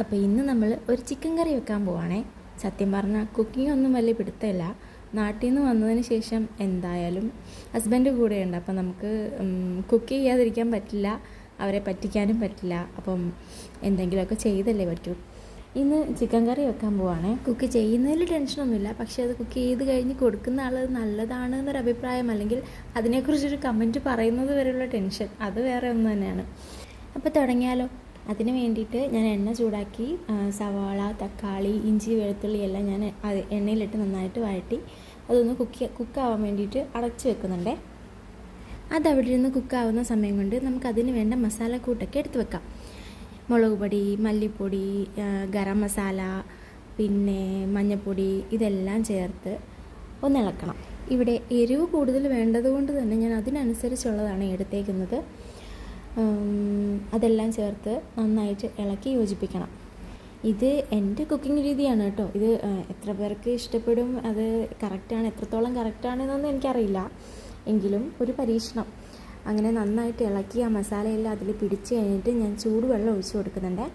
അപ്പോൾ ഇന്ന് നമ്മൾ ഒരു ചിക്കൻ കറി വെക്കാൻ പോവാണേ. സത്യം പറഞ്ഞാൽ കുക്കിംഗ് ഒന്നും വലിയ പിടുത്തമില്ല. നാട്ടിൽ നിന്ന് വന്നതിന് ശേഷം എന്തായാലും ഹസ്ബൻഡ് കൂടെയുണ്ട്. അപ്പം നമുക്ക് കുക്ക് ചെയ്യാതിരിക്കാൻ പറ്റില്ല, അവരെ പറ്റിക്കാനും പറ്റില്ല. അപ്പം എന്തെങ്കിലുമൊക്കെ ചെയ്തല്ലേ പറ്റൂ. ഇന്ന് ചിക്കൻ കറി വെക്കാൻ പോവാണേ. കുക്ക് ചെയ്യുന്നതിൽ ടെൻഷനൊന്നുമില്ല, പക്ഷേ അത് കുക്ക് ചെയ്ത് കഴിഞ്ഞ് കൊടുക്കുന്ന ആൾ നല്ലതാണ് എന്നൊരു അഭിപ്രായം, അല്ലെങ്കിൽ അതിനെക്കുറിച്ചൊരു കമൻറ്റ് പറയുന്നത് വരെയുള്ള ടെൻഷൻ, അത് വേറെ ഒന്ന് തന്നെയാണ്. അപ്പോൾ തുടങ്ങിയാലോ. അതിന് വേണ്ടിയിട്ട് ഞാൻ എണ്ണ ചൂടാക്കി സവാള, തക്കാളി, ഇഞ്ചി, വെളുത്തുള്ളി എല്ലാം ഞാൻ എണ്ണയിലിട്ട് നന്നായിട്ട് വഴറ്റി അതൊന്ന് കുക്കാവാൻ വേണ്ടിയിട്ട് അടച്ച് വെക്കുന്നുണ്ടേ. അതവിടെ ഇരുന്ന് കുക്കാവുന്ന സമയം കൊണ്ട് നമുക്കതിന് വേണ്ട മസാലക്കൂട്ടൊക്കെ എടുത്ത് വെക്കാം. മുളക് പൊടി, മല്ലിപ്പൊടി, ഗരം മസാല, പിന്നെ മഞ്ഞൾപ്പൊടി, ഇതെല്ലാം ചേർത്ത് ഒന്ന് ഇളക്കണം. ഇവിടെ എരിവ് കൂടുതൽ വേണ്ടതുകൊണ്ട് തന്നെ ഞാൻ അതിനനുസരിച്ചുള്ളതാണ് എടുത്തേക്കുന്നത്. അതെല്ലാം ചേർത്ത് നന്നായിട്ട് ഇളക്കി യോജിപ്പിക്കണം. ഇത് എൻ്റെ കുക്കിംഗ് രീതിയാണ് കേട്ടോ. ഇത് എത്ര പേർക്ക് ഇഷ്ടപ്പെടും, അത് കറക്റ്റാണ്, എത്രത്തോളം കറക്റ്റാണെന്നൊന്നും എനിക്കറിയില്ല, എങ്കിലും ഒരു പരീക്ഷണം. അങ്ങനെ നന്നായിട്ട് ഇളക്കി ആ മസാലയെല്ലാം അതിൽ പിടിച്ച് കഴിഞ്ഞിട്ട് ഞാൻ ചൂടുവെള്ളം ഒഴിച്ച് കൊടുക്കുന്നുണ്ട്.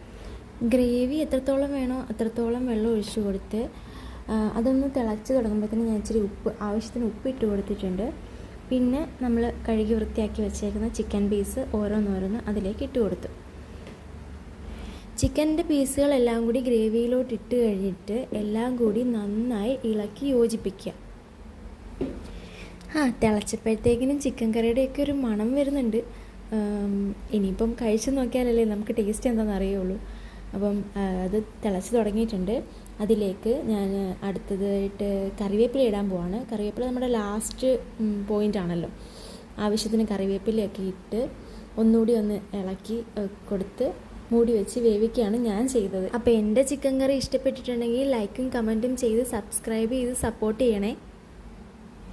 ഗ്രേവി എത്രത്തോളം വേണോ അത്രത്തോളം വെള്ളം ഒഴിച്ച് കൊടുത്ത് അതൊന്ന് തിളച്ച് തുടങ്ങുമ്പോഴത്തേന് ഞാൻ ഇച്ചിരി ആവശ്യത്തിന് ഉപ്പിട്ട് കൊടുത്തിട്ടുണ്ട്. പിന്നെ നമ്മൾ കഴുകി വൃത്തിയാക്കി വെച്ചേക്കുന്ന ചിക്കൻ പീസ് ഓരോന്നോരോന്ന് അതിലേക്ക് ഇട്ട് കൊടുത്തു. ചിക്കൻ്റെ പീസുകളെല്ലാം കൂടി ഗ്രേവിയിലോട്ട് ഇട്ട് കഴിഞ്ഞിട്ട് എല്ലാം കൂടി നന്നായി ഇളക്കി യോജിപ്പിക്കുക. തിളച്ചപ്പോഴത്തേക്കിനും ചിക്കൻ കറിയുടെയൊക്കെ ഒരു മണം വരുന്നുണ്ട്. ഇനിയിപ്പം കഴിച്ച് നോക്കിയാലല്ലേ നമുക്ക് ടേസ്റ്റ് എന്താണെന്ന് അറിയുള്ളൂ. അപ്പം അത് തിളച്ച് തുടങ്ങിയിട്ടുണ്ട്. അതിലേക്ക് ഞാൻ അടുത്തതായിട്ട് കറിവേപ്പില ഇടാൻ പോവാണ്. കറിവേപ്പില നമ്മുടെ ലാസ്റ്റ് പോയിൻ്റ് ആണല്ലോ. ആവശ്യത്തിന് കറിവേപ്പിലയൊക്കെ ഇട്ട് ഒന്നുകൂടി ഒന്ന് ഇളക്കി കൊടുത്ത് മൂടി വെച്ച് വേവിക്കുകയാണ് ഞാൻ ചെയ്തത്. അപ്പോൾ എൻ്റെ ചിക്കൻ കറി ഇഷ്ടപ്പെട്ടിട്ടുണ്ടെങ്കിൽ ലൈക്കും കമൻറ്റും ചെയ്ത് സബ്സ്ക്രൈബ് ചെയ്ത് സപ്പോർട്ട് ചെയ്യണേ.